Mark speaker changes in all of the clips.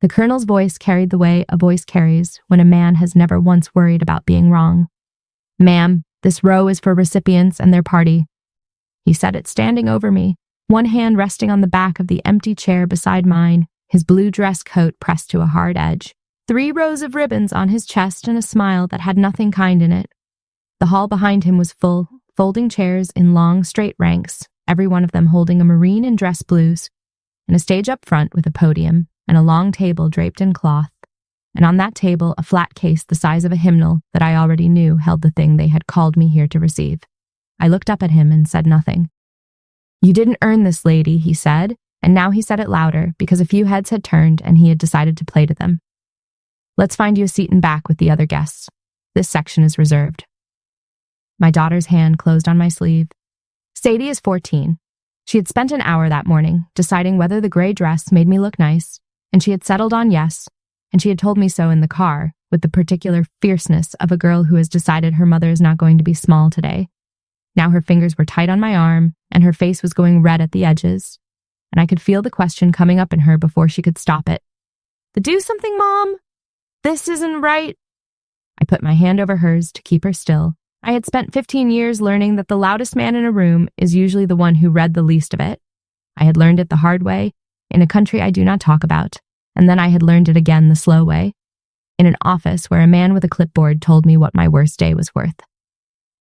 Speaker 1: The colonel's voice carried the way a voice carries when a man has never once worried about being wrong. "Ma'am, this row is for recipients and their party." He said it standing over me, one hand resting on the back of the empty chair beside mine, his blue dress coat pressed to a hard edge, 3 rows of ribbons on his chest and a smile that had nothing kind in it. The hall behind him was full, folding chairs in long, straight ranks, every one of them holding a marine in dress blues, and a stage up front with a podium and a long table draped in cloth, and on that table a flat case the size of a hymnal that I already knew held the thing they had called me here to receive. I looked up at him and said nothing. "You didn't earn this, lady," he said, and now he said it louder because a few heads had turned and he had decided to play to them. "Let's find you a seat in back with the other guests. This section is reserved." My daughter's hand closed on my sleeve. Sadie is 14. She had spent an hour that morning deciding whether the gray dress made me look nice, and she had settled on yes, and she had told me so in the car with the particular fierceness of a girl who has decided her mother is not going to be small today. Now her fingers were tight on my arm, and her face was going red at the edges, and I could feel the question coming up in her before she could stop it. "Do something, Mom? This isn't right." I put my hand over hers to keep her still. I had spent 15 years learning that the loudest man in a room is usually the one who read the least of it. I had learned it the hard way, in a country I do not talk about, and then I had learned it again the slow way, in an office where a man with a clipboard told me what my worst day was worth.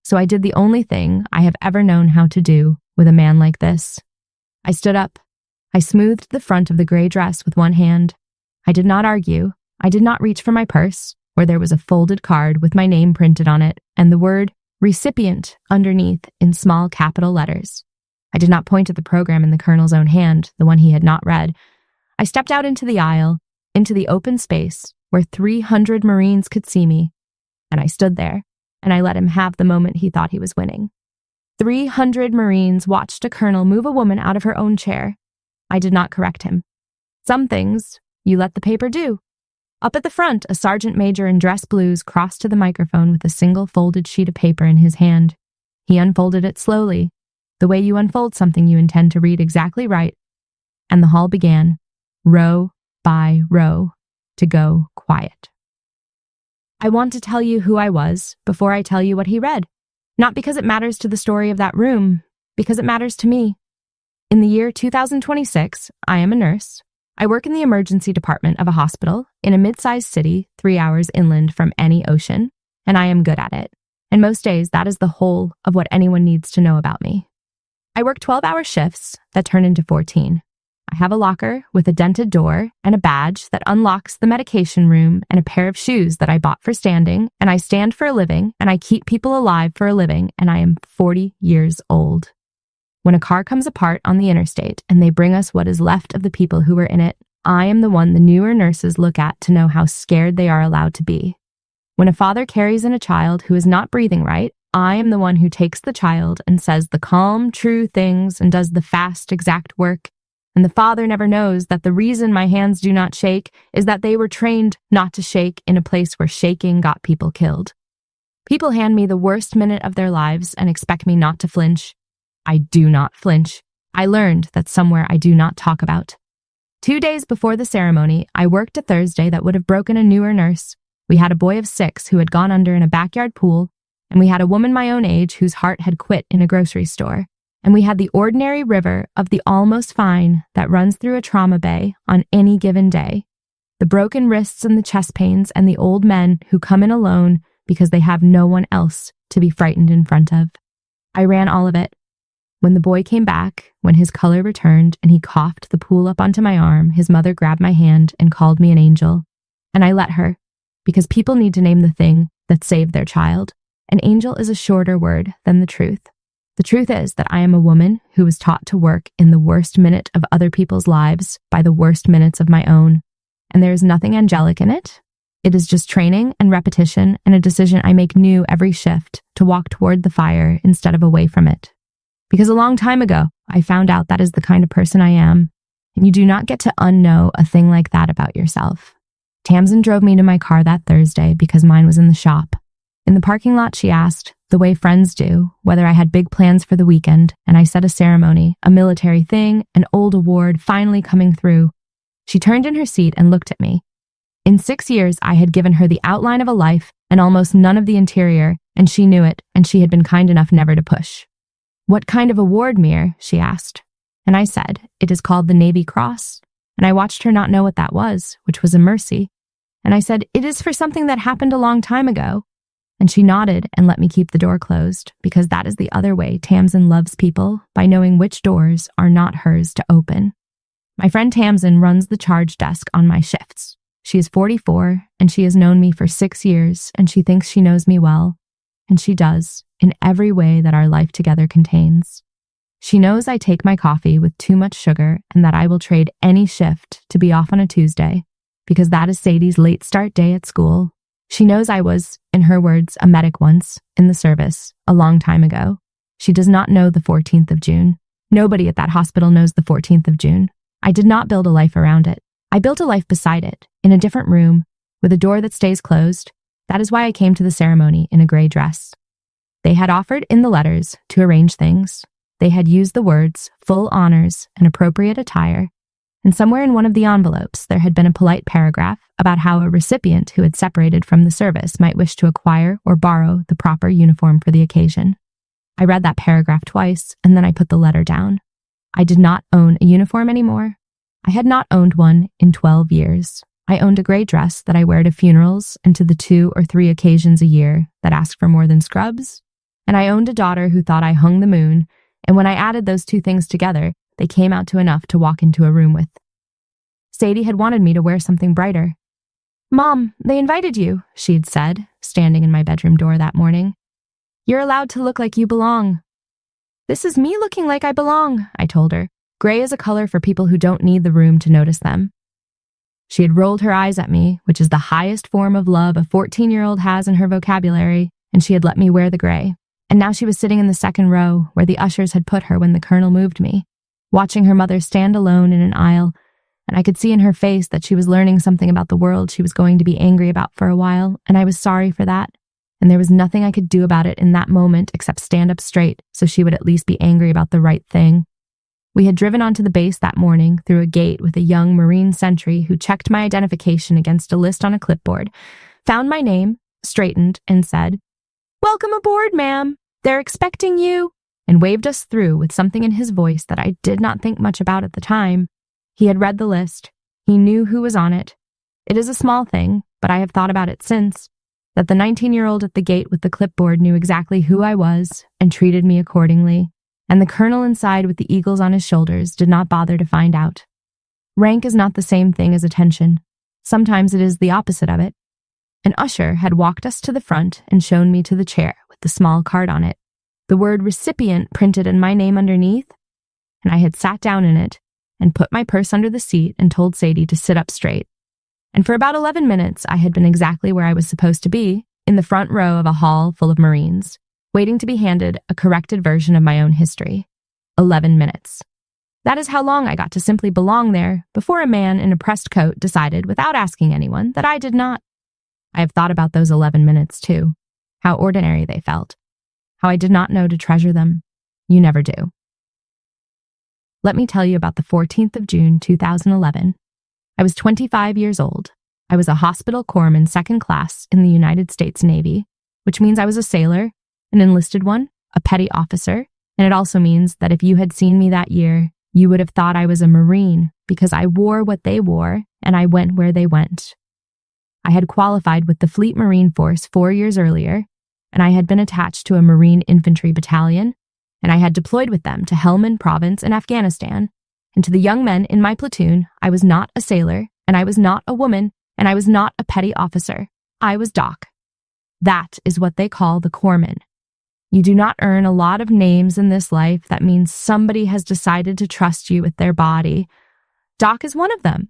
Speaker 1: So I did the only thing I have ever known how to do with a man like this. I stood up. I smoothed the front of the gray dress with one hand. I did not argue. I did not reach for my purse, where there was a folded card with my name printed on it and the word recipient underneath in small capital letters. I did not point at the program in the colonel's own hand, the one he had not read. I stepped out into the aisle, into the open space where 300 Marines could see me, and I stood there, and I let him have the moment he thought he was winning. 300 Marines watched a colonel move a woman out of her own chair. I did not correct him. Some things you let the paper do. Up at the front, a sergeant major in dress blues crossed to the microphone with a single folded sheet of paper in his hand. He unfolded it slowly, the way you unfold something you intend to read exactly right, and the hall began, row by row, to go quiet. I want to tell you who I was before I tell you what he read, not because it matters to the story of that room, because it matters to me. In the year 2026, I am a nurse. I work in the emergency department of a hospital in a mid-sized city 3 hours inland from any ocean, and I am good at it. And most days, that is the whole of what anyone needs to know about me. I work 12-hour shifts that turn into 14. I have a locker with a dented door and a badge that unlocks the medication room and a pair of shoes that I bought for standing, and I stand for a living, and I keep people alive for a living, and I am 40 years old. When a car comes apart on the interstate and they bring us what is left of the people who were in it, I am the one the newer nurses look at to know how scared they are allowed to be. When a father carries in a child who is not breathing right, I am the one who takes the child and says the calm, true things and does the fast, exact work. And the father never knows that the reason my hands do not shake is that they were trained not to shake in a place where shaking got people killed. People hand me the worst minute of their lives and expect me not to flinch. I do not flinch. I learned that somewhere I do not talk about. 2 days before the ceremony, I worked a Thursday that would have broken a newer nurse. We had a boy of 6 who had gone under in a backyard pool, and we had a woman my own age whose heart had quit in a grocery store. And we had the ordinary river of the almost fine that runs through a trauma bay on any given day. The broken wrists and the chest pains and the old men who come in alone because they have no one else to be frightened in front of. I ran all of it. When the boy came back, when his color returned and he coughed the pool up onto my arm, his mother grabbed my hand and called me an angel. And I let her, because people need to name the thing that saved their child. An angel is a shorter word than the truth. The truth is that I am a woman who was taught to work in the worst minute of other people's lives by the worst minutes of my own. And there is nothing angelic in it. It is just training and repetition and a decision I make new every shift to walk toward the fire instead of away from it. Because a long time ago, I found out that is the kind of person I am, and you do not get to unknow a thing like that about yourself. Tamsin drove me to my car that Thursday because mine was in the shop. In the parking lot, she asked, the way friends do, whether I had big plans for the weekend, and I said a ceremony, a military thing, an old award finally coming through. She turned in her seat and looked at me. In 6 years, I had given her the outline of a life and almost none of the interior, and she knew it, and she had been kind enough never to push. "What kind of award, Mir?" she asked. And I said, "It is called the Navy Cross." And I watched her not know what that was, which was a mercy. And I said, "It is for something that happened a long time ago." And she nodded and let me keep the door closed, because that is the other way Tamsin loves people, by knowing which doors are not hers to open. My friend Tamsin runs the charge desk on my shifts. She is 44, and she has known me for 6 years, and she thinks she knows me well. And she does, in every way that our life together contains. She knows I take my coffee with too much sugar and that I will trade any shift to be off on a Tuesday, because that is Sadie's late start day at school. She knows I was, in her words, a medic once, in the service, a long time ago. She does not know the 14th of June. Nobody at that hospital knows the 14th of June. I did not build a life around it. I built a life beside it, in a different room, with a door that stays closed. That is why I came to the ceremony in a gray dress. They had offered in the letters to arrange things. They had used the words full honors and appropriate attire, and somewhere in one of the envelopes there had been a polite paragraph about how a recipient who had separated from the service might wish to acquire or borrow the proper uniform for the occasion. I read that paragraph twice, and then I put the letter down. I did not own a uniform anymore. I had not owned one in 12 years. I owned a gray dress that I wear to funerals and to the 2 or 3 occasions a year that ask for more than scrubs. And I owned a daughter who thought I hung the moon, and when I added those 2 things together, they came out to enough to walk into a room with. Sadie had wanted me to wear something brighter. "Mom, they invited you," she had said, standing in my bedroom door that morning. "You're allowed to look like you belong." "This is me looking like I belong," I told her. Gray is a color for people who don't need the room to notice them. She had rolled her eyes at me, which is the highest form of love a 14-year-old has in her vocabulary, and she had let me wear the gray. And now she was sitting in the second row, where the ushers had put her when the colonel moved me, watching her mother stand alone in an aisle, and I could see in her face that she was learning something about the world she was going to be angry about for a while, and I was sorry for that, and there was nothing I could do about it in that moment except stand up straight so she would at least be angry about the right thing. We had driven onto the base that morning through a gate with a young Marine sentry who checked my identification against a list on a clipboard, found my name, straightened, and said, "Welcome aboard, ma'am. They're expecting you," and waved us through with something in his voice that I did not think much about at the time. He had read the list. He knew who was on it. It is a small thing, but I have thought about it since, that the 19-year-old at the gate with the clipboard knew exactly who I was and treated me accordingly, and the colonel inside with the eagles on his shoulders did not bother to find out. Rank is not the same thing as attention. Sometimes it is the opposite of it. An usher had walked us to the front and shown me to the chair with the small card on it, the word recipient printed and my name underneath, and I had sat down in it and put my purse under the seat and told Sadie to sit up straight. And for about 11 minutes, I had been exactly where I was supposed to be, in the front row of a hall full of Marines, waiting to be handed a corrected version of my own history. 11 minutes. That is how long I got to simply belong there before a man in a pressed coat decided, without asking anyone, that I did not. I have thought about those 11 minutes, too. How ordinary they felt. How I did not know to treasure them. You never do. Let me tell you about the 14th of June, 2011. I was 25 years old. I was a hospital corpsman 2nd class in the United States Navy, which means I was a sailor, an enlisted one, a petty officer, and it also means that if you had seen me that year, you would have thought I was a Marine because I wore what they wore and I went where they went. I had qualified with the Fleet Marine Force 4 years earlier, and I had been attached to a Marine infantry battalion, and I had deployed with them to Helmand Province in Afghanistan. And to the young men in my platoon, I was not a sailor, and I was not a woman, and I was not a petty officer. I was Doc. That is what they call the corpsman. You do not earn a lot of names in this life. That means somebody has decided to trust you with their body. Doc is one of them.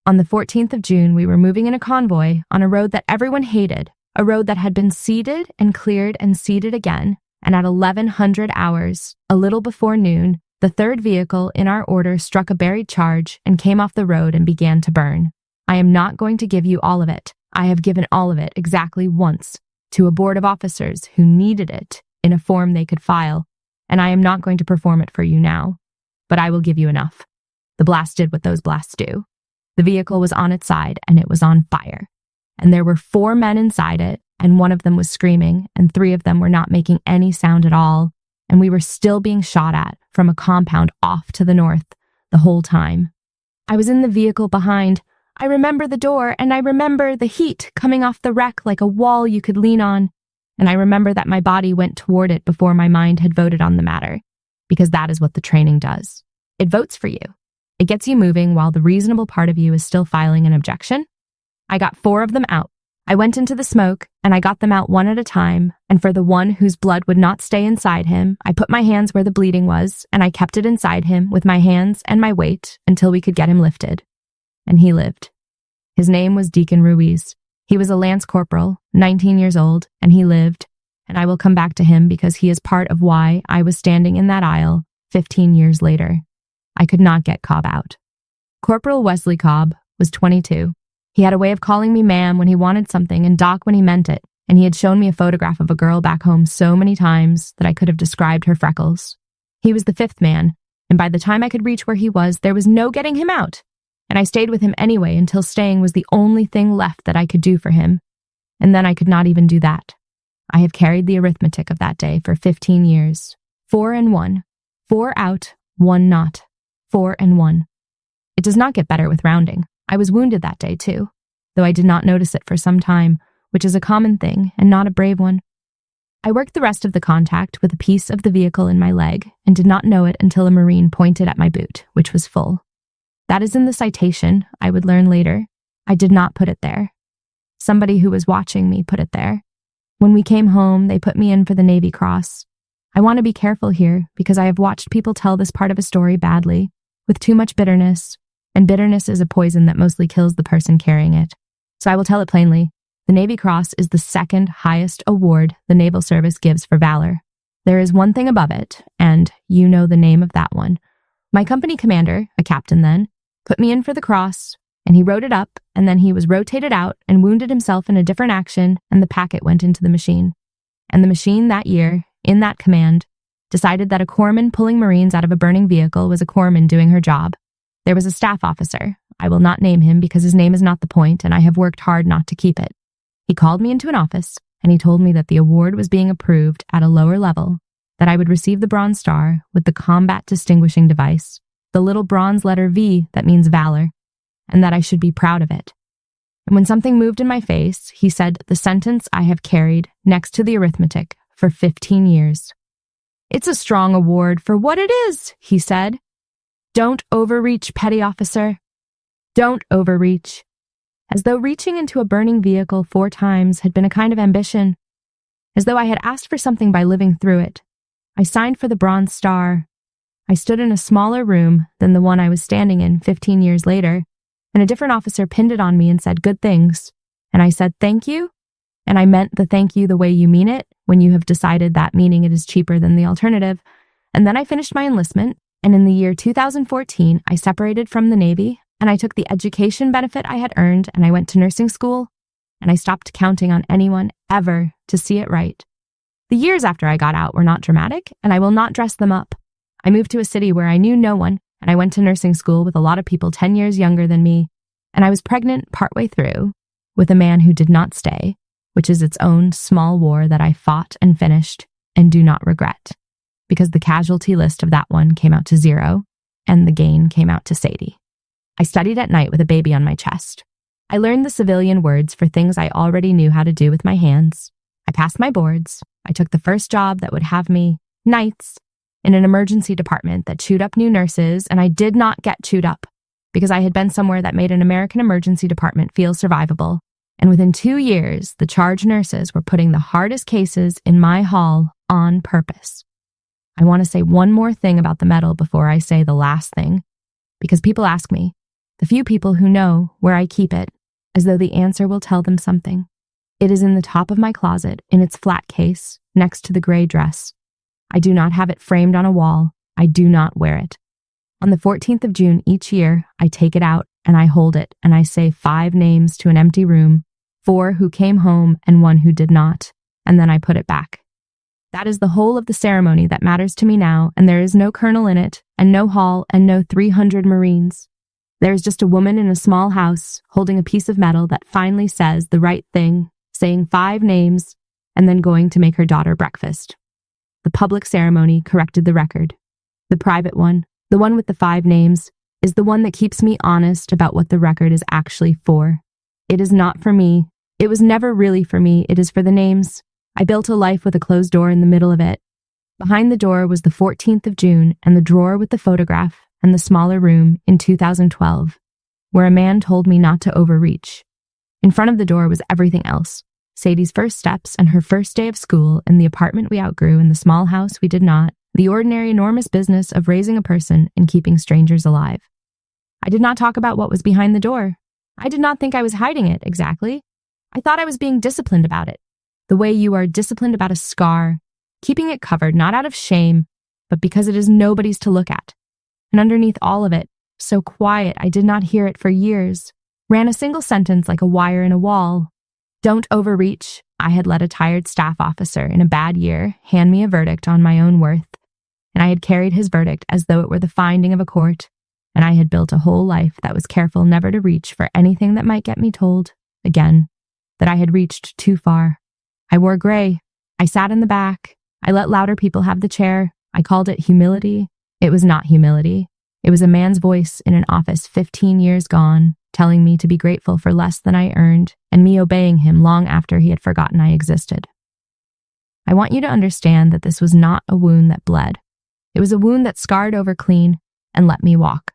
Speaker 1: On the 14th of June, we were moving in a convoy on a road that everyone hated, a road that had been seeded and cleared and seeded again, and at 1100 hours, a little before noon, the third vehicle in our order struck a buried charge and came off the road and began to burn. I am not going to give you all of it. I have given all of it exactly once to a board of officers who needed it in a form they could file, and I am not going to perform it for you now, but I will give you enough. The blast did what those blasts do. The vehicle was on its side, and it was on fire. And there were 4 men inside it, and one of them was screaming, and 3 of them were not making any sound at all, and we were still being shot at from a compound off to the north the whole time. I was in the vehicle behind. I remember the door, and I remember the heat coming off the wreck like a wall you could lean on, and I remember that my body went toward it before my mind had voted on the matter, because that is what the training does. It votes for you. It gets you moving while the reasonable part of you is still filing an objection. I got 4 of them out. I went into the smoke, and I got them out one at a time, and for the one whose blood would not stay inside him, I put my hands where the bleeding was, and I kept it inside him with my hands and my weight until we could get him lifted. And he lived. His name was Deacon Ruiz. He was a lance corporal, 19 years old, and he lived, and I will come back to him because he is part of why I was standing in that aisle 15 years later. I could not get Cobb out. Corporal Wesley Cobb was 22. He had a way of calling me ma'am when he wanted something and doc when he meant it, and he had shown me a photograph of a girl back home so many times that I could have described her freckles. He was the 5th man, and by the time I could reach where he was, there was no getting him out, and I stayed with him anyway until staying was the only thing left that I could do for him, and then I could not even do that. I have carried the arithmetic of that day for 15 years. 4 and 1. 4 out, 1 not. 4 and 1. It does not get better with rounding. I was wounded that day too, though I did not notice it for some time, which is a common thing and not a brave one. I worked the rest of the contact with a piece of the vehicle in my leg and did not know it until a Marine pointed at my boot, which was full. That is in the citation, I would learn later. I did not put it there. Somebody who was watching me put it there. When we came home, they put me in for the Navy Cross. I want to be careful here because I have watched people tell this part of a story badly, with too much bitterness, and bitterness is a poison that mostly kills the person carrying it. So I will tell it plainly. The Navy Cross is the 2nd highest award the Naval Service gives for valor. There is one thing above it, and you know the name of that one. My company commander, a captain then, put me in for the cross, and he wrote it up, and then he was rotated out and wounded himself in a different action, and the packet went into the machine. And the machine that year, in that command, decided that a corpsman pulling Marines out of a burning vehicle was a corpsman doing her job. There was a staff officer. I will not name him because his name is not the point, and I have worked hard not to keep it. He called me into an office, and he told me that the award was being approved at a lower level, that I would receive the Bronze Star with the combat distinguishing device, the little bronze letter V that means valor, and that I should be proud of it. And when something moved in my face, he said the sentence I have carried next to the arithmetic for 15 years. It's a strong award for what it is, he said. Don't overreach, petty officer. Don't overreach. As though reaching into a burning vehicle 4 times had been a kind of ambition. As though I had asked for something by living through it. I signed for the Bronze Star. I stood in a smaller room than the one I was standing in 15 years later, and a different officer pinned it on me and said good things. And I said thank you, and I meant the thank you the way you mean it, when you have decided that meaning it is cheaper than the alternative. And then I finished my enlistment, and in the year 2014, I separated from the Navy, and I took the education benefit I had earned, and I went to nursing school, and I stopped counting on anyone ever to see it right. The years after I got out were not dramatic, and I will not dress them up. I moved to a city where I knew no one, and I went to nursing school with a lot of people 10 years younger than me, and I was pregnant partway through with a man who did not stay, which is its own small war that I fought and finished and do not regret, because the casualty list of that one came out to 0, and the gain came out to Sadie. I studied at night with a baby on my chest. I learned the civilian words for things I already knew how to do with my hands. I passed my boards. I took the first job that would have me nights in an emergency department that chewed up new nurses, and I did not get chewed up because I had been somewhere that made an American emergency department feel survivable. And within 2 years, the charge nurses were putting the hardest cases in my hall on purpose. I want to say one more thing about the medal before I say the last thing, because people ask me, the few people who know where I keep it, as though the answer will tell them something. It is in the top of my closet, in its flat case, next to the gray dress. I do not have it framed on a wall. I do not wear it. On the 14th of June each year, I take it out and I hold it and I say 5 names to an empty room, 4 who came home and 1 who did not, and then I put it back. That is the whole of the ceremony that matters to me now, and there is no colonel in it, and no hall, and no 300 Marines. There is just a woman in a small house holding a piece of metal that finally says the right thing, saying 5 names, and then going to make her daughter breakfast. The public ceremony corrected the record. The private one, the one with the 5 names, is the one that keeps me honest about what the record is actually for. It is not for me. It was never really for me. It is for the names. I built a life with a closed door in the middle of it. Behind the door was the 14th of June and the drawer with the photograph and the smaller room in 2012, where a man told me not to overreach. In front of the door was everything else. Sadie's first steps and her first day of school in the apartment we outgrew and the small house we did not, the ordinary enormous business of raising a person and keeping strangers alive. I did not talk about what was behind the door. I did not think I was hiding it, exactly. I thought I was being disciplined about it, the way you are disciplined about a scar, keeping it covered not out of shame, but because it is nobody's to look at. And underneath all of it, so quiet I did not hear it for years, ran a single sentence like a wire in a wall. Don't overreach. I had let a tired staff officer in a bad year hand me a verdict on my own worth, and I had carried his verdict as though it were the finding of a court, and I had built a whole life that was careful never to reach for anything that might get me told, again, that I had reached too far. I wore gray. I sat in the back. I let louder people have the chair. I called it humility. It was not humility. It was a man's voice in an office 15 years gone, telling me to be grateful for less than I earned, and me obeying him long after he had forgotten I existed. I want you to understand that this was not a wound that bled. It was a wound that scarred over clean and let me walk.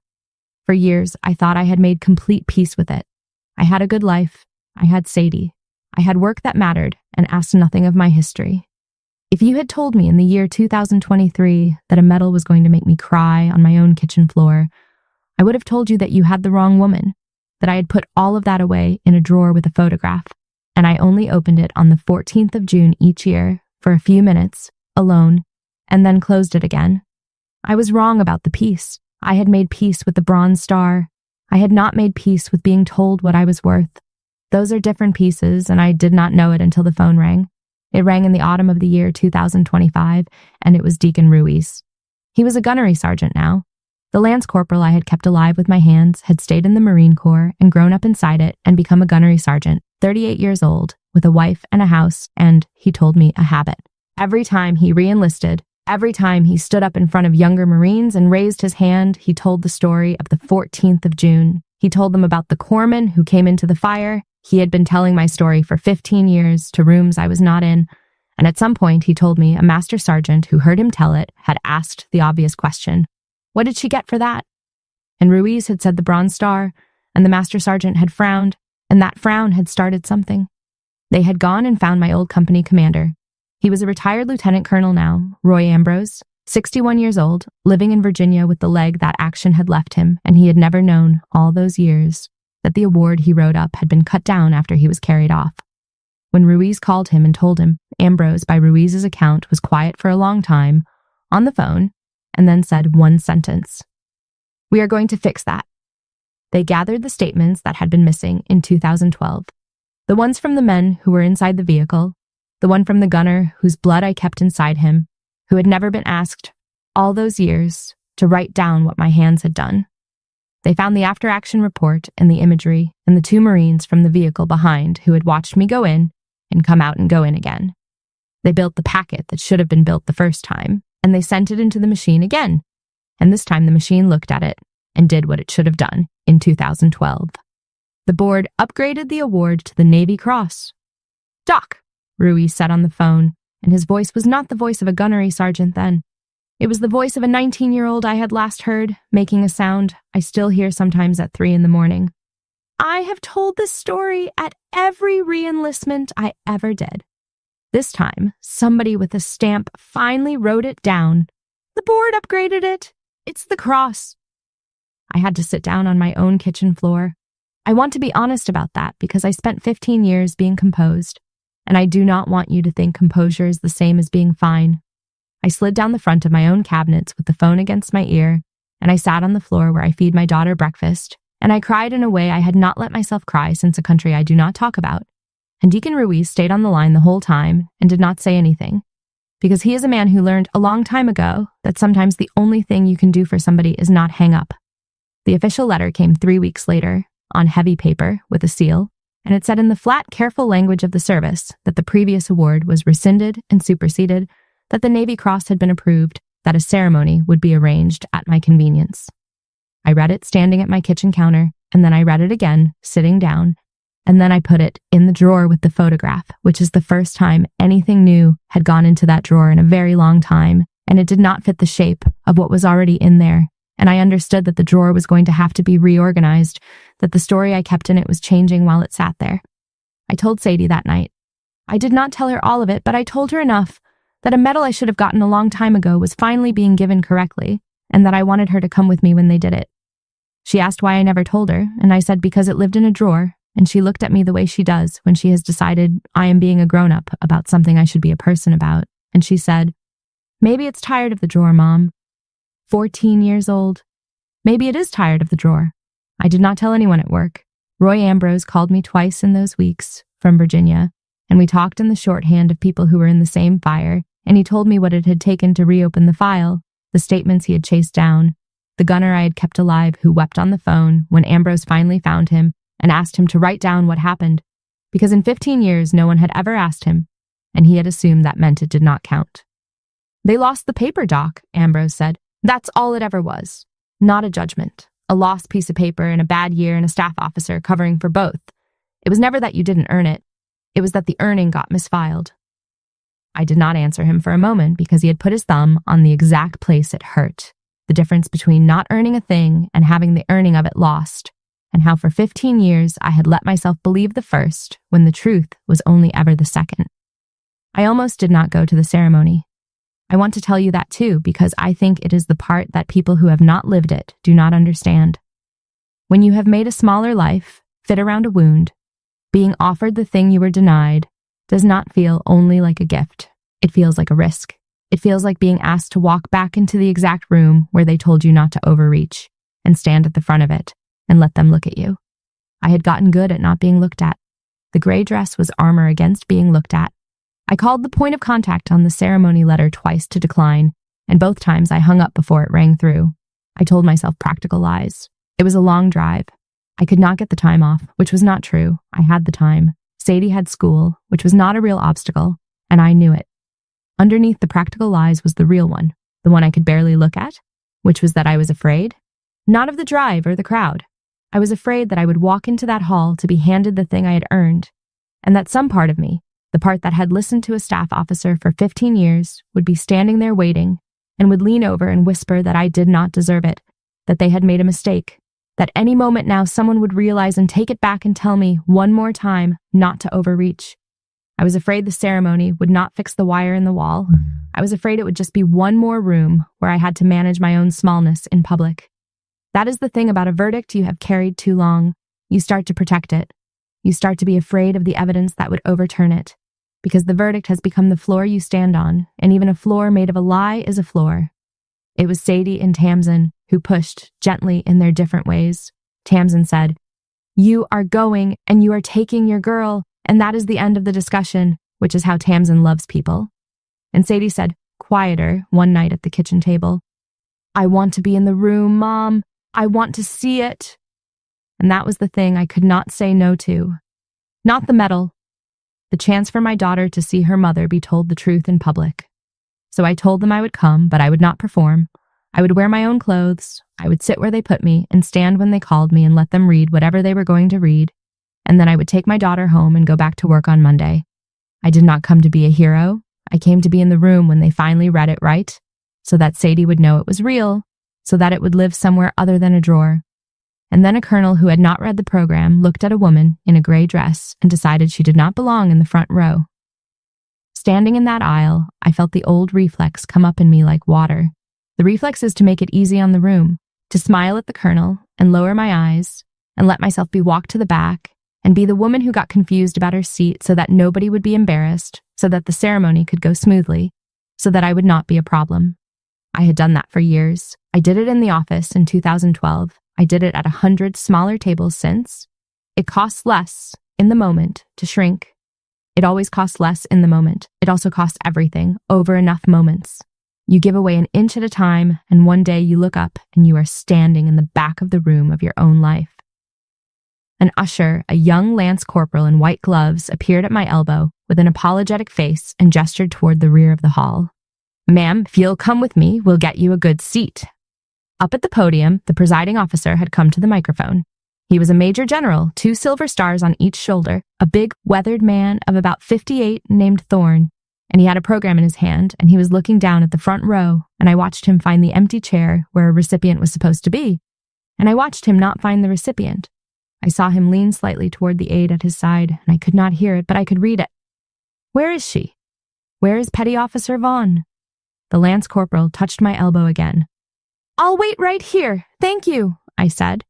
Speaker 1: For years, I thought I had made complete peace with it. I had a good life. I had Sadie. I had work that mattered and asked nothing of my history. If you had told me in the year 2023 that a medal was going to make me cry on my own kitchen floor, I would have told you that you had the wrong woman, that I had put all of that away in a drawer with a photograph, and I only opened it on the 14th of June each year for a few minutes, alone, and then closed it again. I was wrong about the peace. I had made peace with the Bronze Star. I had not made peace with being told what I was worth. Those are different pieces, and I did not know it until the phone rang. It rang in the autumn of the year 2025, and it was Deacon Ruiz. He was a gunnery sergeant now. The lance corporal I had kept alive with my hands had stayed in the Marine Corps and grown up inside it and become a gunnery sergeant, 38 years old, with a wife and a house, and, he told me, a habit. Every time he re-enlisted, every time he stood up in front of younger Marines and raised his hand, he told the story of the 14th of June. He told them about the corpsman who came into the fire. He had been telling my story for 15 years to rooms I was not in, and at some point he told me a master sergeant who heard him tell it had asked the obvious question, "What did she get for that?" And Ruiz had said the Bronze Star, and the master sergeant had frowned, and that frown had started something. They had gone and found my old company commander. He was a retired lieutenant colonel now, Roy Ambrose, 61 years old, living in Virginia with the leg that action had left him, and he had never known, all those years, that the award he wrote up had been cut down after he was carried off. When Ruiz called him and told him, Ambrose, by Ruiz's account, was quiet for a long time, on the phone, and then said one sentence. "We are going to fix that." They gathered the statements that had been missing in 2012. The ones from the men who were inside the vehicle, the one from the gunner whose blood I kept inside him, who had never been asked, all those years, to write down what my hands had done. They found the after-action report and the imagery and the 2 Marines from the vehicle behind who had watched me go in and come out and go in again. They built the packet that should have been built the first time, and they sent it into the machine again. And this time the machine looked at it and did what it should have done in 2012. The board upgraded the award to the Navy Cross. "Doc," Ruiz said on the phone, and his voice was not the voice of a gunnery sergeant then. It was the voice of a 19-year-old I had last heard, making a sound I still hear sometimes at 3 a.m. "I have told this story at every re-enlistment I ever did. This time, somebody with a stamp finally wrote it down. The board upgraded it. It's the cross." I had to sit down on my own kitchen floor. I want to be honest about that because I spent 15 years being composed, and I do not want you to think composure is the same as being fine. I slid down the front of my own cabinets with the phone against my ear, and I sat on the floor where I feed my daughter breakfast, and I cried in a way I had not let myself cry since a country I do not talk about. And Deacon Ruiz stayed on the line the whole time and did not say anything, because he is a man who learned a long time ago that sometimes the only thing you can do for somebody is not hang up. The official letter came 3 weeks later, on heavy paper with a seal, and it said in the flat, careful language of the service that the previous award was rescinded and superseded, that the Navy Cross had been approved, that a ceremony would be arranged at my convenience. I read it standing at my kitchen counter, and then I read it again, sitting down, and then I put it in the drawer with the photograph, which is the first time anything new had gone into that drawer in a very long time, and it did not fit the shape of what was already in there, and I understood that the drawer was going to have to be reorganized, that the story I kept in it was changing while it sat there. I told Sadie that night. I did not tell her all of it, but I told her enough that a medal I should have gotten a long time ago was finally being given correctly, and that I wanted her to come with me when they did it. She asked why I never told her, and I said because it lived in a drawer, and she looked at me the way she does when she has decided I am being a grown-up about something I should be a person about, and she said, "Maybe it's tired of the drawer, Mom." 14 years old. Maybe it is tired of the drawer. I did not tell anyone at work. Roy Ambrose called me twice in those weeks from Virginia, and we talked in the shorthand of people who were in the same fire, and he told me what it had taken to reopen the file, the statements he had chased down, the gunner I had kept alive who wept on the phone when Ambrose finally found him and asked him to write down what happened, because in 15 years no one had ever asked him, and he had assumed that meant it did not count. "They lost the paper, Doc," Ambrose said. "That's all it ever was. Not a judgment. A lost piece of paper and a bad year and a staff officer covering for both. It was never that you didn't earn it. It was that the earning got misfiled." I did not answer him for a moment because he had put his thumb on the exact place it hurt, the difference between not earning a thing and having the earning of it lost, and how for 15 years I had let myself believe the first when the truth was only ever the second. I almost did not go to the ceremony. I want to tell you that too, because I think it is the part that people who have not lived it do not understand. When you have made a smaller life, fit around a wound, being offered the thing you were denied does not feel only like a gift. It feels like a risk. It feels like being asked to walk back into the exact room where they told you not to overreach and stand at the front of it and let them look at you. I had gotten good at not being looked at. The gray dress was armor against being looked at. I called the point of contact on the ceremony letter twice to decline, and both times I hung up before it rang through. I told myself practical lies. It was a long drive. I could not get the time off, which was not true. I had the time. Sadie had school, which was not a real obstacle, and I knew it. Underneath the practical lies was the real one, the one I could barely look at, which was that I was afraid. Not of the drive or the crowd. I was afraid that I would walk into that hall to be handed the thing I had earned, and that some part of me, the part that had listened to a staff officer for 15 years, would be standing there waiting and would lean over and whisper that I did not deserve it, that they had made a mistake, that any moment now someone would realize and take it back and tell me one more time not to overreach. I was afraid the ceremony would not fix the wire in the wall. I was afraid it would just be one more room where I had to manage my own smallness in public. That is the thing about a verdict you have carried too long. You start to protect it. You start to be afraid of the evidence that would overturn it, because the verdict has become the floor you stand on, and even a floor made of a lie is a floor. It was Sadie and Tamsin who pushed gently in their different ways. Tamsin said, "You are going and you are taking your girl, and that is the end of the discussion," which is how Tamsin loves people. And Sadie said, quieter, one night at the kitchen table, "I want to be in the room, Mom. I want to see it." And that was the thing I could not say no to. Not the medal. The chance for my daughter to see her mother be told the truth in public. So I told them I would come, but I would not perform. I would wear my own clothes. I would sit where they put me and stand when they called me and let them read whatever they were going to read. And then I would take my daughter home and go back to work on Monday. I did not come to be a hero. I came to be in the room when they finally read it right, so that Sadie would know it was real, so that it would live somewhere other than a drawer. And then a colonel who had not read the program looked at a woman in a gray dress and decided she did not belong in the front row. Standing in that aisle, I felt the old reflex come up in me like water. The reflex is to make it easy on the room, to smile at the colonel and lower my eyes and let myself be walked to the back and be the woman who got confused about her seat so that nobody would be embarrassed, so that the ceremony could go smoothly, so that I would not be a problem. I had done that for years. I did it in the office in 2012. I did it at 100 smaller tables since. It costs less in the moment to shrink. It always costs less in the moment. It also costs everything over enough moments. You give away an inch at a time, and one day you look up and you are standing in the back of the room of your own life. An usher, a young lance corporal in white gloves, appeared at my elbow with an apologetic face and gestured toward the rear of the hall. "Ma'am, if you'll come with me, we'll get you a good seat." Up at the podium, the presiding officer had come to the microphone. He was a major general, 2 silver stars on each shoulder, a big, weathered man of about 58 named Thorne, and he had a program in his hand, and he was looking down at the front row, and I watched him find the empty chair where a recipient was supposed to be, and I watched him not find the recipient. I saw him lean slightly toward the aide at his side, and I could not hear it, but I could read it. "Where is she? Where is Petty Officer Vaughn?" The lance corporal touched my elbow again. "I'll wait right here, thank you," I said.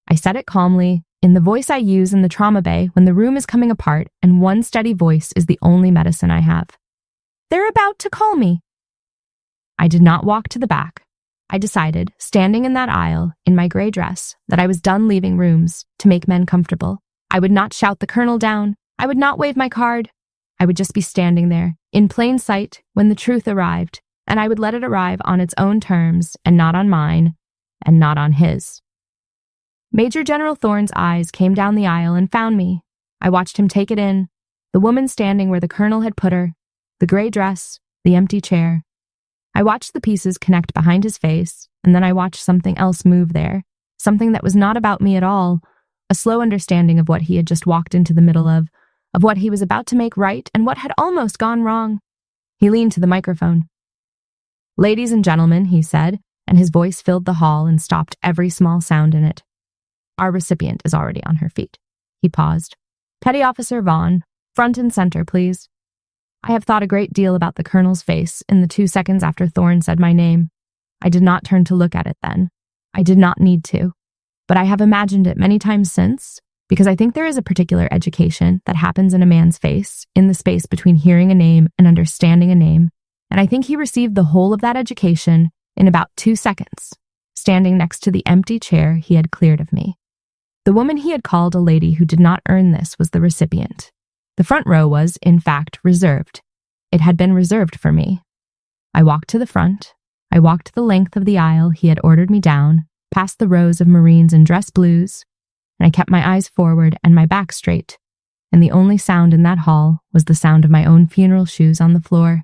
Speaker 1: I said it calmly, in the voice I use in the trauma bay when the room is coming apart and one steady voice is the only medicine I have. "They're about to call me." I did not walk to the back. I decided, standing in that aisle, in my gray dress, that I was done leaving rooms to make men comfortable. I would not shout the colonel down. I would not wave my card. I would just be standing there, in plain sight, when the truth arrived, and I would let it arrive on its own terms, and not on mine, and not on his. Major General Thorne's eyes came down the aisle and found me. I watched him take it in, the woman standing where the colonel had put her, the gray dress, the empty chair. I watched the pieces connect behind his face, and then I watched something else move there, something that was not about me at all, a slow understanding of what he had just walked into the middle of what he was about to make right and what had almost gone wrong. He leaned to the microphone. "Ladies and gentlemen," he said, and his voice filled the hall and stopped every small sound in it. "Our recipient is already on her feet." He paused. "Petty Officer Vaughn, front and center, please." I have thought a great deal about the colonel's face in the 2 seconds after Thorne said my name. I did not turn to look at it then. I did not need to. But I have imagined it many times since, because I think there is a particular education that happens in a man's face, in the space between hearing a name and understanding a name, and I think he received the whole of that education in about 2 seconds, standing next to the empty chair he had cleared of me. The woman he had called a lady who did not earn this was the recipient. The front row was, in fact, reserved. It had been reserved for me. I walked to the front. I walked the length of the aisle he had ordered me down, past the rows of Marines in dress blues, and I kept my eyes forward and my back straight, and the only sound in that hall was the sound of my own funeral shoes on the floor.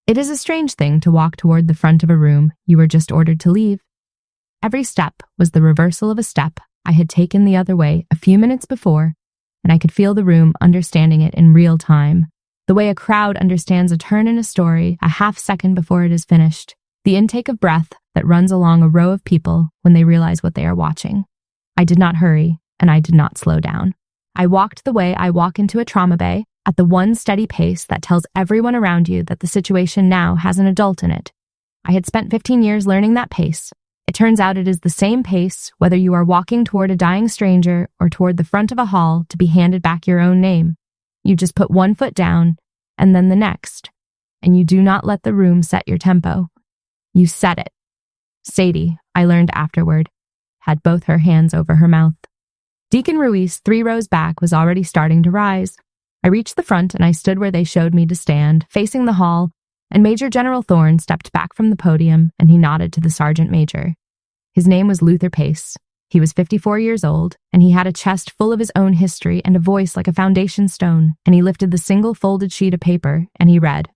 Speaker 1: It is a strange thing to walk toward the front of a room you were just ordered to leave. Every step was the reversal of a step I had taken the other way a few minutes before, and I could feel the room understanding it in real time, the way a crowd understands a turn in a story a half-second before it is finished, the intake of breath that runs along a row of people when they realize what they are watching. I did not hurry, and I did not slow down. I walked the way I walk into a trauma bay, at the one steady pace that tells everyone around you that the situation now has an adult in it. I had spent 15 years learning that pace. It turns out it is the same pace whether you are walking toward a dying stranger or toward the front of a hall to be handed back your own name. You just put one foot down, and then the next, and you do not let the room set your tempo. You set it. Sadie, I learned afterward, had both her hands over her mouth. Deacon Ruiz, 3 rows back, was already starting to rise. I reached the front and I stood where they showed me to stand, facing the hall, and Major General Thorne stepped back from the podium and he nodded to the sergeant major. His name was Luther Pace. He was 54 years old, and he had a chest full of his own history and a voice like a foundation stone, and he lifted the single folded sheet of paper, and he read,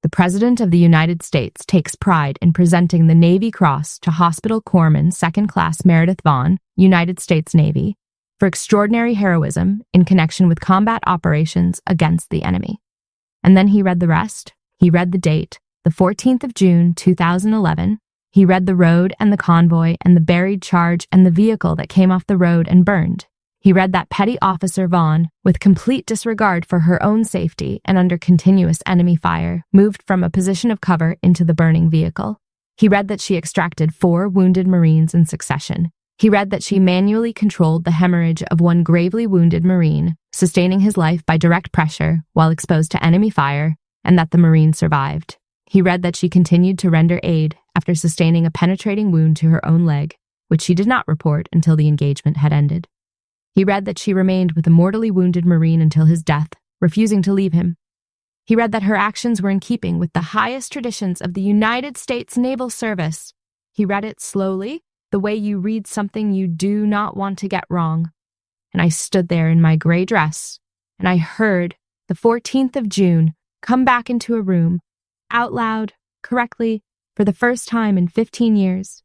Speaker 1: "The President of the United States takes pride in presenting the Navy Cross to Hospital Corpsman 2nd Class Meredith Vaughn, United States Navy, for extraordinary heroism in connection with combat operations against the enemy." And then he read the rest. He read the date, the 14th of June, 2011. He read the road and the convoy and the buried charge and the vehicle that came off the road and burned. He read that Petty Officer Vaughn, with complete disregard for her own safety and under continuous enemy fire, moved from a position of cover into the burning vehicle. He read that she extracted 4 wounded Marines in succession. He read that she manually controlled the hemorrhage of one gravely wounded Marine, sustaining his life by direct pressure while exposed to enemy fire, and that the Marine survived. He read that she continued to render aid after sustaining a penetrating wound to her own leg, which she did not report until the engagement had ended. He read that she remained with a mortally wounded Marine until his death, refusing to leave him. He read that her actions were in keeping with the highest traditions of the United States Naval Service. He read it slowly, the way you read something you do not want to get wrong. And I stood there in my gray dress, and I heard the 14th of June come back into a room, out loud, correctly, for the first time in 15 years.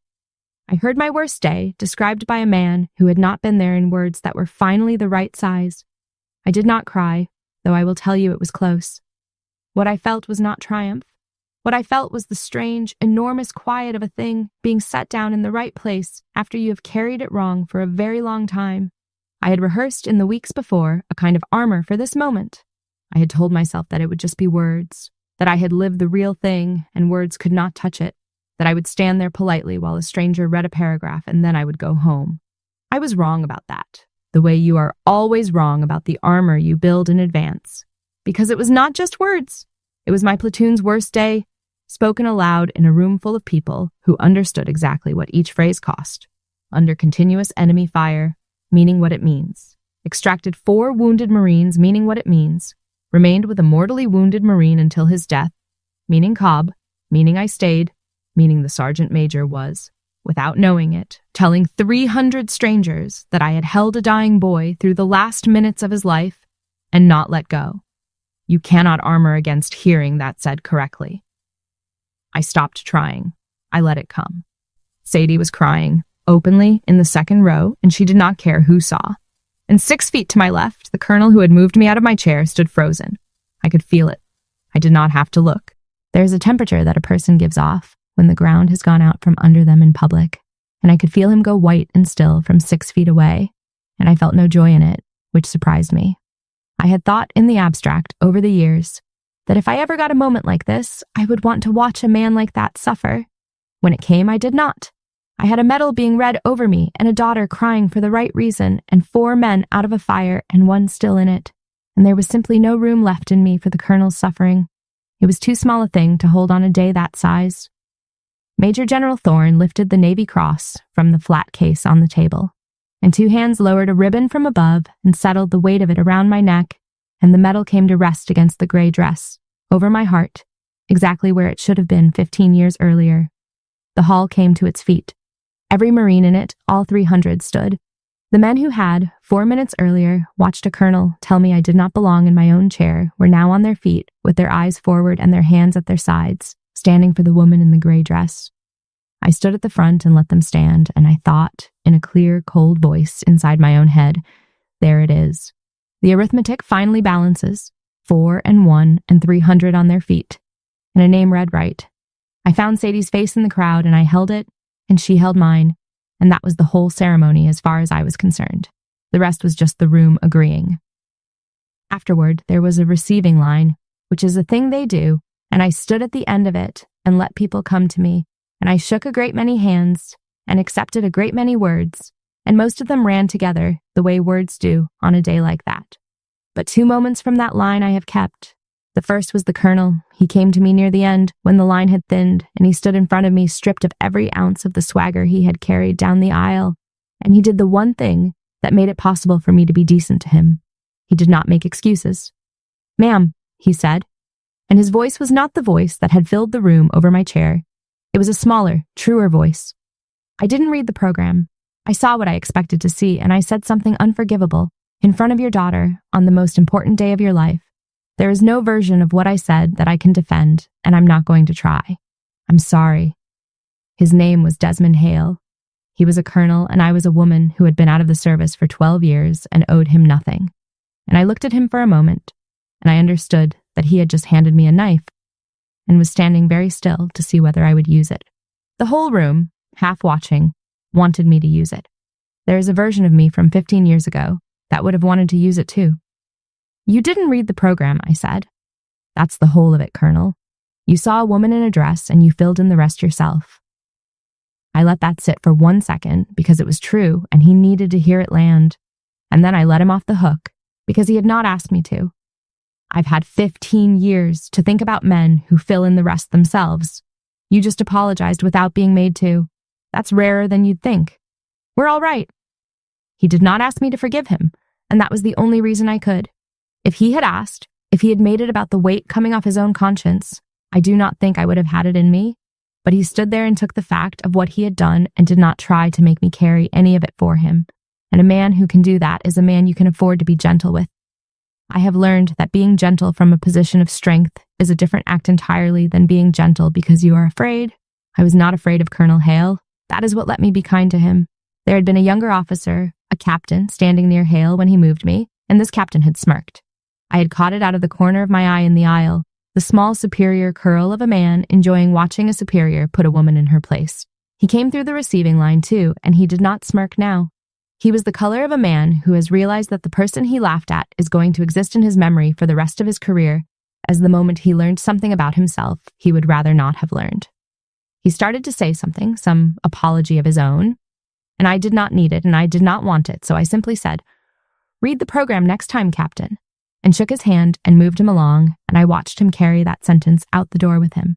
Speaker 1: I heard my worst day described by a man who had not been there in words that were finally the right size. I did not cry, though I will tell you it was close. What I felt was not triumph. What I felt was the strange, enormous quiet of a thing being set down in the right place after you have carried it wrong for a very long time. I had rehearsed in the weeks before a kind of armor for this moment. I had told myself that it would just be words, that I had lived the real thing and words could not touch it, that I would stand there politely while a stranger read a paragraph and then I would go home. I was wrong about that, the way you are always wrong about the armor you build in advance. Because it was not just words. It was my platoon's worst day, spoken aloud in a room full of people who understood exactly what each phrase cost. Under continuous enemy fire, meaning what it means. Extracted 4 wounded Marines, meaning what it means. Remained with a mortally wounded Marine until his death, meaning Cobb, meaning I stayed, meaning the sergeant major was, without knowing it, telling 300 strangers that I had held a dying boy through the last minutes of his life and not let go. You cannot armor against hearing that said correctly. I stopped trying. I let it come. Sadie was crying, openly, in the second row, and she did not care who saw. And 6 feet to my left, the colonel who had moved me out of my chair stood frozen. I could feel it. I did not have to look. There is a temperature that a person gives off when the ground has gone out from under them in public, and I could feel him go white and still from 6 feet away, and I felt no joy in it, which surprised me. I had thought in the abstract over the years that if I ever got a moment like this, I would want to watch a man like that suffer. When it came, I did not. I had a medal being read over me and a daughter crying for the right reason and 4 men out of a fire and 1 still in it, and there was simply no room left in me for the colonel's suffering. It was too small a thing to hold on a day that size. Major General Thorne lifted the Navy Cross from the flat case on the table, and 2 hands lowered a ribbon from above and settled the weight of it around my neck, and the medal came to rest against the gray dress, over my heart, exactly where it should have been 15 years earlier. The hall came to its feet. Every Marine in it, all 300, stood. The men who had, 4 minutes earlier, watched a colonel tell me I did not belong in my own chair were now on their feet, with their eyes forward and their hands at their sides, standing for the woman in the gray dress. I stood at the front and let them stand, and I thought, in a clear, cold voice inside my own head, there it is. The arithmetic finally balances, 4 and 1 and 300 on their feet, and a name read right. I found Sadie's face in the crowd, and I held it, and she held mine, and that was the whole ceremony as far as I was concerned. The rest was just the room agreeing. Afterward, there was a receiving line, which is a thing they do, and I stood at the end of it and let people come to me, and I shook a great many hands and accepted a great many words, and most of them ran together the way words do on a day like that. But 2 moments from that line I have kept. The first was the colonel. He came to me near the end when the line had thinned, and he stood in front of me stripped of every ounce of the swagger he had carried down the aisle, and he did the one thing that made it possible for me to be decent to him. He did not make excuses. "Ma'am," he said, and his voice was not the voice that had filled the room over my chair. It was a smaller, truer voice. I didn't read the program. I saw what I expected to see, and I said something unforgivable in front of your daughter on the most important day of your life. There is no version of what I said that I can defend, and I'm not going to try. I'm sorry. His name was Desmond Hale. He was a colonel, and I was a woman who had been out of the service for 12 years and owed him nothing. And I looked at him for a moment, and I understood that he had just handed me a knife and was standing very still to see whether I would use it. The whole room, half watching, wanted me to use it. There is a version of me from 15 years ago that would have wanted to use it too. "You didn't read the program," I said. "That's the whole of it, Colonel. You saw a woman in a dress and you filled in the rest yourself." I let that sit for 1 second because it was true and he needed to hear it land. And then I let him off the hook because he had not asked me to. I've had 15 years to think about men who fill in the rest themselves. You just apologized without being made to. That's rarer than you'd think. We're all right. He did not ask me to forgive him, and that was the only reason I could. If he had asked, If he had made it about the weight coming off his own conscience, I do not think I would have had it in me, but he stood there and took the fact of what he had done and did not try to make me carry any of it for him. And a man who can do that is a man you can afford to be gentle with. I have learned that being gentle from a position of strength is a different act entirely than being gentle because you are afraid. I was not afraid of Colonel Hale. That is what let me be kind to him. There had been a younger officer, a captain, standing near Hale when he moved me, and this captain had smirked. I had caught it out of the corner of my eye in the aisle, the small superior curl of a man enjoying watching a superior put a woman in her place. He came through the receiving line too, and he did not smirk now. He was the color of a man who has realized that the person he laughed at is going to exist in his memory for the rest of his career, as the moment he learned something about himself he would rather not have learned. He started to say something, some apology of his own, and I did not need it and I did not want it, so I simply said, "Read the program next time, Captain," and shook his hand and moved him along, and I watched him carry that sentence out the door with him.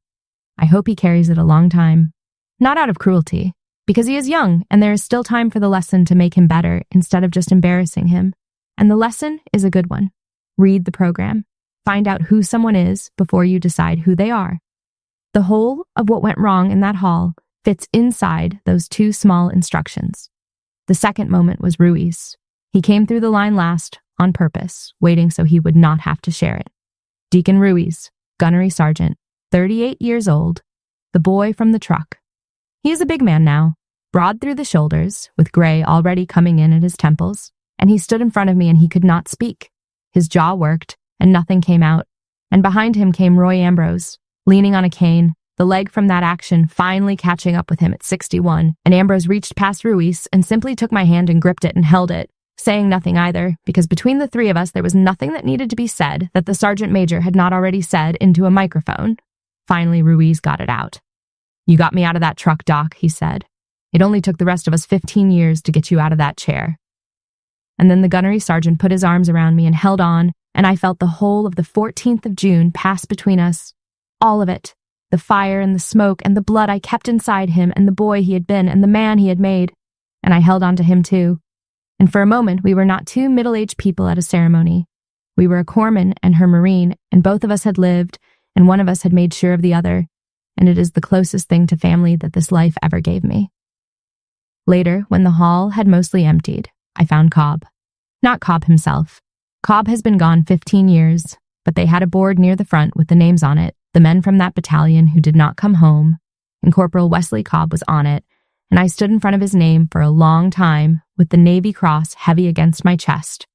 Speaker 1: I hope he carries it a long time, not out of cruelty, because he is young and there is still time for the lesson to make him better instead of just embarrassing him. And the lesson is a good one. Read the program. Find out who someone is before you decide who they are. The whole of what went wrong in that hall fits inside those two small instructions. The second moment was Ruiz. He came through the line last, on purpose, waiting so he would not have to share it. Deacon Ruiz, gunnery sergeant, 38 years old, the boy from the truck. He is a big man now, broad through the shoulders, with gray already coming in at his temples, and he stood in front of me and he could not speak. His jaw worked, and nothing came out, and behind him came Roy Ambrose, leaning on a cane, the leg from that action finally catching up with him at 61, and Ambrose reached past Ruiz and simply took my hand and gripped it and held it, saying nothing either, because between the three of us there was nothing that needed to be said that the sergeant major had not already said into a microphone. Finally, Ruiz got it out. "You got me out of that truck, Doc," he said. "It only took the rest of us 15 years to get you out of that chair." And then the gunnery sergeant put his arms around me and held on, and I felt the whole of the 14th of June pass between us. All of it. The fire and the smoke and the blood I kept inside him and the boy he had been and the man he had made. And I held on to him too. And for a moment we were not two middle-aged people at a ceremony. We were a corpsman and her Marine, and both of us had lived, and one of us had made sure of the other. And it is the closest thing to family that this life ever gave me. Later, when the hall had mostly emptied, I found Cobb. Not Cobb himself. Cobb has been gone 15 years, but they had a board near the front with the names on it, the men from that battalion who did not come home, and Corporal Wesley Cobb was on it, and I stood in front of his name for a long time with the Navy Cross heavy against my chest.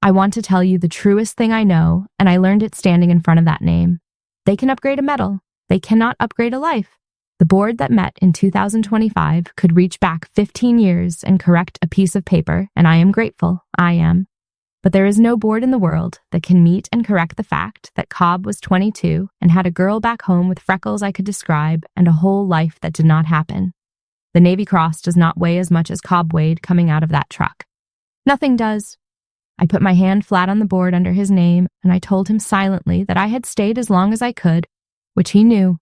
Speaker 1: I want to tell you the truest thing I know, and I learned it standing in front of that name. They can upgrade a medal. They cannot upgrade a life. The board that met in 2025 could reach back 15 years and correct a piece of paper, and I am grateful. I am. But there is no board in the world that can meet and correct the fact that Cobb was 22 and had a girl back home with freckles I could describe and a whole life that did not happen. The Navy Cross does not weigh as much as Cobb weighed coming out of that truck. Nothing does. I put my hand flat on the board under his name, and I told him silently that I had stayed as long as I could, which he knew,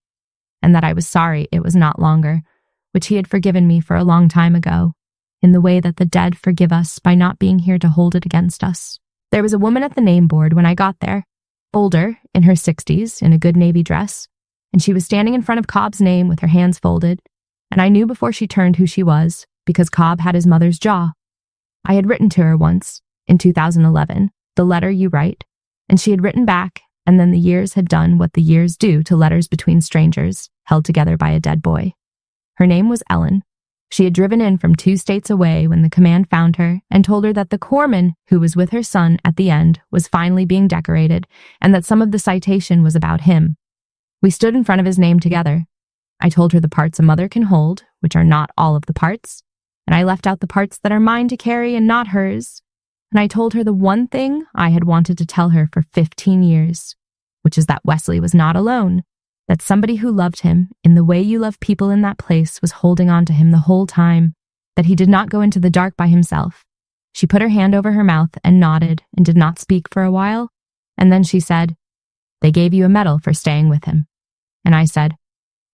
Speaker 1: and that I was sorry it was not longer, which he had forgiven me for a long time ago, in the way that the dead forgive us by not being here to hold it against us. There was a woman at the name board when I got there, older, in her 60s, in a good Navy dress, and she was standing in front of Cobb's name with her hands folded, and I knew before she turned who she was, because Cobb had his mother's jaw. I had written to her once, in 2011, the letter you write, and she had written back, and then the years had done what the years do to letters between strangers, held together by a dead boy. Her name was Ellen. She had driven in from 2 states away when the command found her and told her that the corpsman who was with her son at the end was finally being decorated and that some of the citation was about him. We stood in front of his name together. I told her the parts a mother can hold, which are not all of the parts, and I left out the parts that are mine to carry and not hers. And I told her the one thing I had wanted to tell her for 15 years, which is that Wesley was not alone, that somebody who loved him in the way you love people in that place was holding on to him the whole time, that he did not go into the dark by himself. She put her hand over her mouth and nodded and did not speak for a while, and then she said, "They gave you a medal for staying with him." And I said,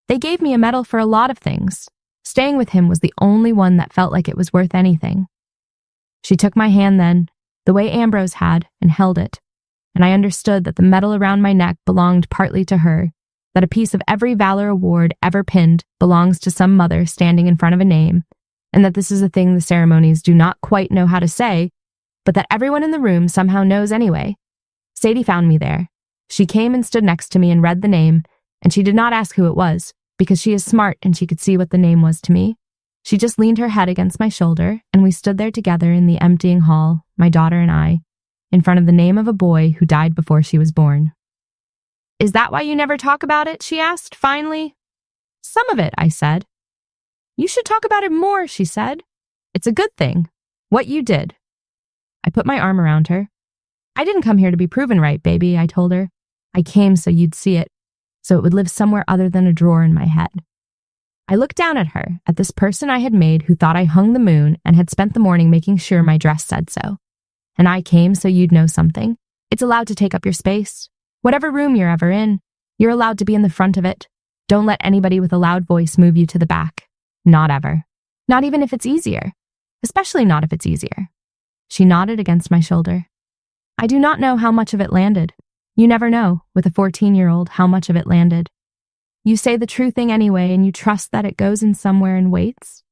Speaker 1: "They gave me a medal for a lot of things. Staying with him was the only one that felt like it was worth anything." She took my hand then, the way Ambrose had, and held it. and I understood that the medal around my neck belonged partly to her, that a piece of every valor award ever pinned belongs to some mother standing in front of a name, and that this is a thing the ceremonies do not quite know how to say, but that everyone in the room somehow knows anyway. Sadie found me there. She came and stood next to me and read the name, and she did not ask who it was, because she is smart and she could see what the name was to me. She just leaned her head against my shoulder, and we stood there together in the emptying hall, my daughter and I, in front of the name of a boy who died before she was born. "Is that why you never talk about it?" she asked, finally. "Some of it," I said. "You should talk about it more," she said. "It's a good thing. What you did." I put my arm around her. "I didn't come here to be proven right, baby," I told her. "I came so you'd see it, so it would live somewhere other than a drawer in my head." I looked down at her, at this person I had made who thought I hung the moon and had spent the morning making sure my dress said so. "And I came so you'd know something. It's allowed to take up your space. Whatever room you're ever in, you're allowed to be in the front of it. Don't let anybody with a loud voice move you to the back. Not ever. Not even if it's easier. Especially not if it's easier." She nodded against my shoulder. I do not know how much of it landed. You never know, with a 14-year-old, how much of it landed. You say the true thing anyway, and you trust that it goes in somewhere and waits.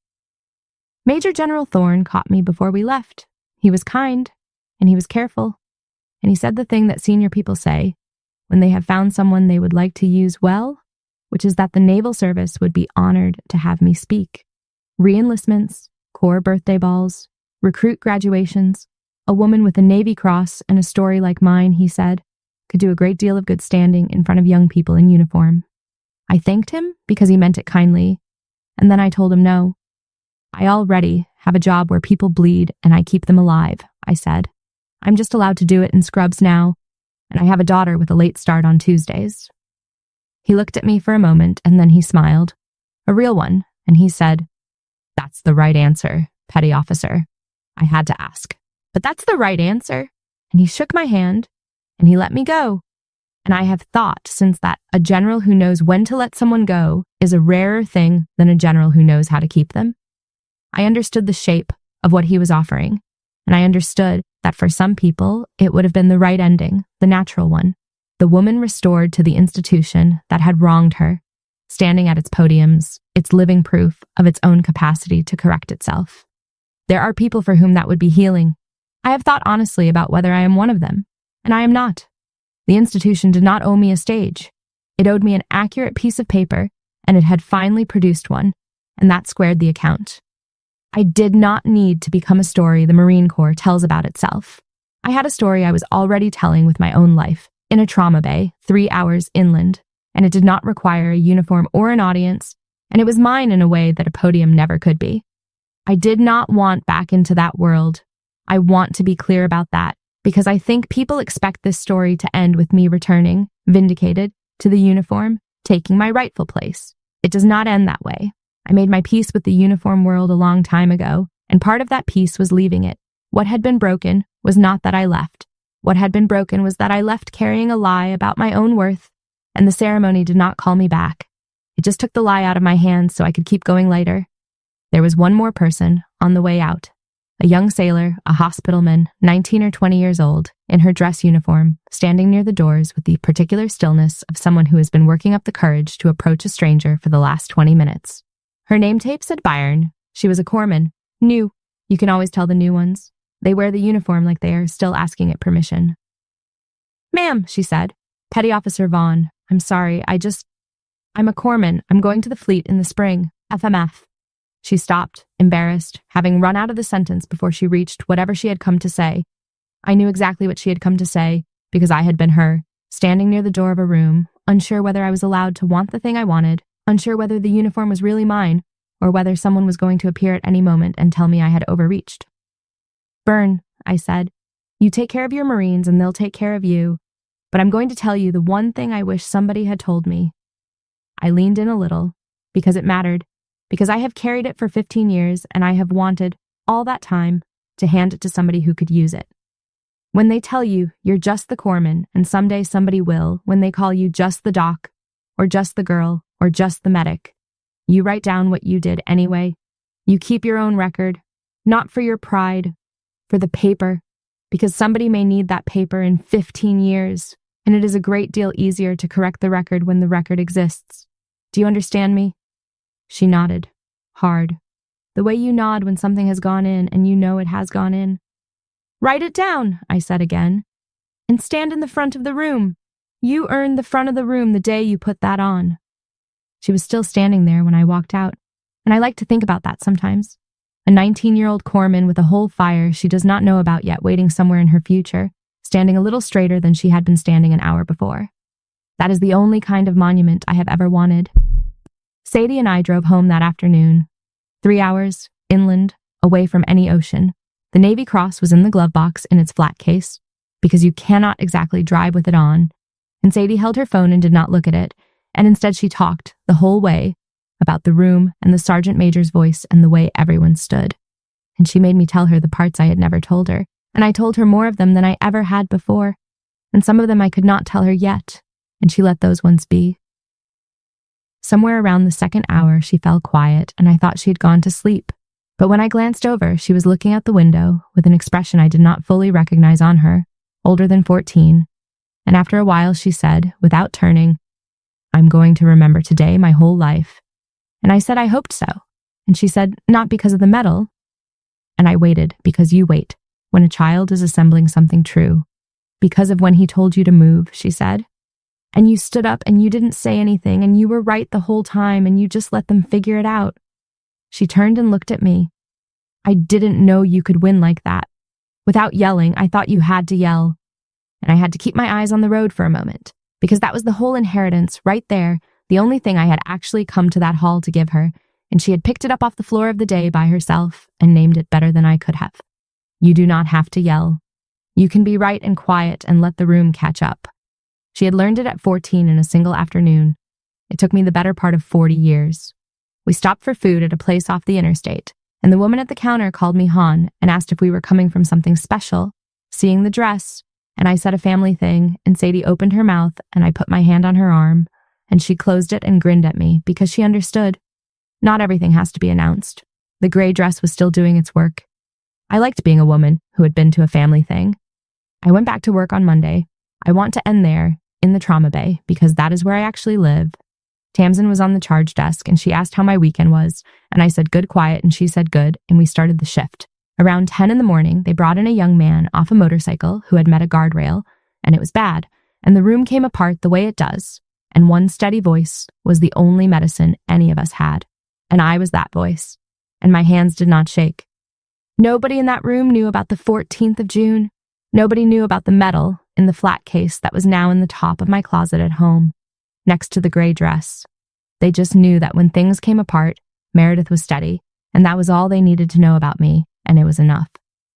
Speaker 1: Major General Thorne caught me before we left. He was kind, and he was careful, and he said the thing that senior people say when they have found someone they would like to use well, which is that the Naval Service would be honored to have me speak. Re-enlistments, Corps birthday balls, recruit graduations, a woman with a Navy Cross and a story like mine, he said, could do a great deal of good standing in front of young people in uniform. I thanked him because he meant it kindly, and then I told him no. "I already have a job where people bleed and I keep them alive," I said. "I'm just allowed to do it in scrubs now, and I have a daughter with a late start on Tuesdays." He looked at me for a moment and then he smiled, a real one, and he said, "That's the right answer, petty officer. I had to ask, but that's the right answer." And he shook my hand and he let me go. And I have thought since that a general who knows when to let someone go is a rarer thing than a general who knows how to keep them. I understood the shape of what he was offering, and I understood that for some people it would have been the right ending, the natural one, the woman restored to the institution that had wronged her, standing at its podiums, its living proof of its own capacity to correct itself. There are people for whom that would be healing. I have thought honestly about whether I am one of them, and I am not. The institution did not owe me a stage. It owed me an accurate piece of paper, and it had finally produced one, and that squared the account. I did not need to become a story the Marine Corps tells about itself. I had a story I was already telling with my own life, in a trauma bay, 3 hours inland, and it did not require a uniform or an audience, and it was mine in a way that a podium never could be. I did not want back into that world. I want to be clear about that, because I think people expect this story to end with me returning, vindicated, to the uniform, taking my rightful place. It does not end that way. I made my peace with the uniform world a long time ago, and part of that peace was leaving it. What had been broken was not that I left. What had been broken was that I left carrying a lie about my own worth, and the ceremony did not call me back. It just took the lie out of my hands so I could keep going later. There was one more person on the way out. A young sailor, a hospitalman, 19 or 20 years old, in her dress uniform, standing near the doors with the particular stillness of someone who has been working up the courage to approach a stranger for the last 20 minutes. Her name tape said Byron. She was a corpsman. New. You can always tell the new ones. They wear the uniform like they are still asking it permission. "Ma'am," she said. "Petty Officer Vaughn. I'm sorry, I'm a corpsman. I'm going to the fleet in the spring. FMF. She stopped, embarrassed, having run out of the sentence before she reached whatever she had come to say. I knew exactly what she had come to say, because I had been her, standing near the door of a room, unsure whether I was allowed to want the thing I wanted, unsure whether the uniform was really mine, or whether someone was going to appear at any moment and tell me I had overreached. "Byrne," I said, "you take care of your Marines and they'll take care of you, but I'm going to tell you the one thing I wish somebody had told me." I leaned in a little, because it mattered, because I have carried it for 15 years and I have wanted, all that time, to hand it to somebody who could use it. When they tell you you're just the corpsman and someday somebody will, when they call you just the doc, or just the girl, or just the medic, you write down what you did anyway. You keep your own record, not for your pride, for the paper, because somebody may need that paper in 15 years, and it is a great deal easier to correct the record when the record exists. Do you understand me? She nodded, hard, the way you nod when something has gone in and you know it has gone in. Write it down, I said again, and stand in the front of the room. You earned the front of the room the day you put that on. She was still standing there when I walked out, and I like to think about that sometimes. A 19-year-old corpsman with a whole fire she does not know about yet waiting somewhere in her future, standing a little straighter than she had been standing an hour before. That is the only kind of monument I have ever wanted. Sadie and I drove home that afternoon. 3 hours, inland, away from any ocean. The Navy Cross was in the glove box in its flat case, because you cannot exactly drive with it on, and Sadie held her phone and did not look at it, and instead she talked, the whole way, about the room and the sergeant major's voice and the way everyone stood. And she made me tell her the parts I had never told her, and I told her more of them than I ever had before, and some of them I could not tell her yet, and she let those ones be. Somewhere around the second hour, she fell quiet, and I thought she had gone to sleep. But when I glanced over, she was looking out the window with an expression I did not fully recognize on her, older than 14. And after a while, she said, without turning, "I'm going to remember today my whole life." And I said I hoped so. And she said, "Not because of the medal." And I waited, because you wait, when a child is assembling something true. "Because of when he told you to move," she said. "And you stood up and you didn't say anything, and you were right the whole time, and you just let them figure it out." She turned and looked at me. "I didn't know you could win like that. Without yelling, I thought you had to yell." And I had to keep my eyes on the road for a moment, because that was the whole inheritance right there, the only thing I had actually come to that hall to give her, and she had picked it up off the floor of the day by herself and named it better than I could have. You do not have to yell. You can be right and quiet and let the room catch up. She had learned it at 14 in a single afternoon. It took me the better part of 40 years. We stopped for food at a place off the interstate, and the woman at the counter called me Han and asked if we were coming from something special, seeing the dress, and I said a family thing, and Sadie opened her mouth, and I put my hand on her arm, and she closed it and grinned at me because she understood. Not everything has to be announced. The gray dress was still doing its work. I liked being a woman who had been to a family thing. I went back to work on Monday. I want to end there, in the trauma bay, because that is where I actually live. Tamsin was on the charge desk, and she asked how my weekend was, and I said good quiet, and she said good, and we started the shift. Around 10 in the morning, they brought in a young man off a motorcycle who had met a guardrail, and it was bad, and the room came apart the way it does, and one steady voice was the only medicine any of us had, and I was that voice, and my hands did not shake. Nobody in that room knew about the 14th of June. Nobody knew about the medal in the flat case that was now in the top of my closet at home, next to the gray dress. They just knew that when things came apart, Meredith was steady, and that was all they needed to know about me, and it was enough.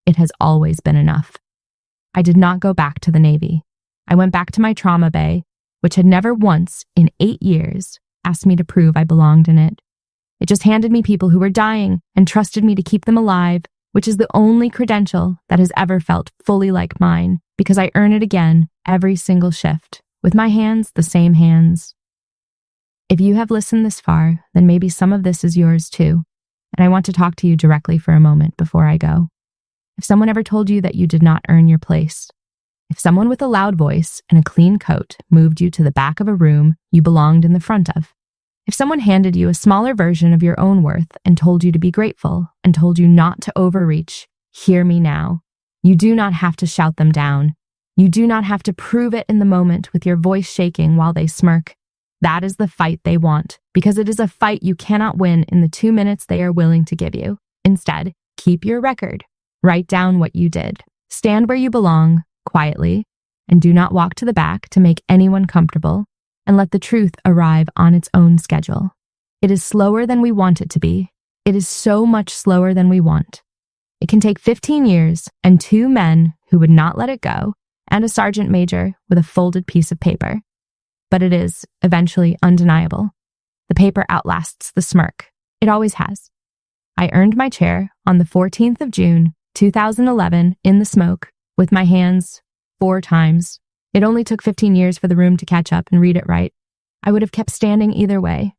Speaker 1: It has always been enough. I did not go back to the Navy. I went back to my trauma bay, which had never once, in 8 years, asked me to prove I belonged in it. It just handed me people who were dying and trusted me to keep them alive, which is the only credential that has ever felt fully like mine, because I earn it again every single shift, with my hands the same hands. If you have listened this far, then maybe some of this is yours too, and I want to talk to you directly for a moment before I go. If someone ever told you that you did not earn your place, if someone with a loud voice and a clean coat moved you to the back of a room you belonged in the front of, if someone handed you a smaller version of your own worth and told you to be grateful and told you not to overreach, hear me now. You do not have to shout them down. You do not have to prove it in the moment with your voice shaking while they smirk. That is the fight they want, because it is a fight you cannot win in the 2 minutes they are willing to give you. Instead, keep your record. Write down what you did. Stand where you belong, quietly, and do not walk to the back to make anyone comfortable, and let the truth arrive on its own schedule. It is slower than we want it to be. It is so much slower than we want. It can take 15 years and 2 men who would not let it go, and a sergeant major with a folded piece of paper. But it is, eventually, undeniable. The paper outlasts the smirk. It always has. I earned my chair on the 14th of June, 2011, in the smoke, with my hands 4 times. It only took 15 years for the room to catch up and read it right. I would have kept standing either way.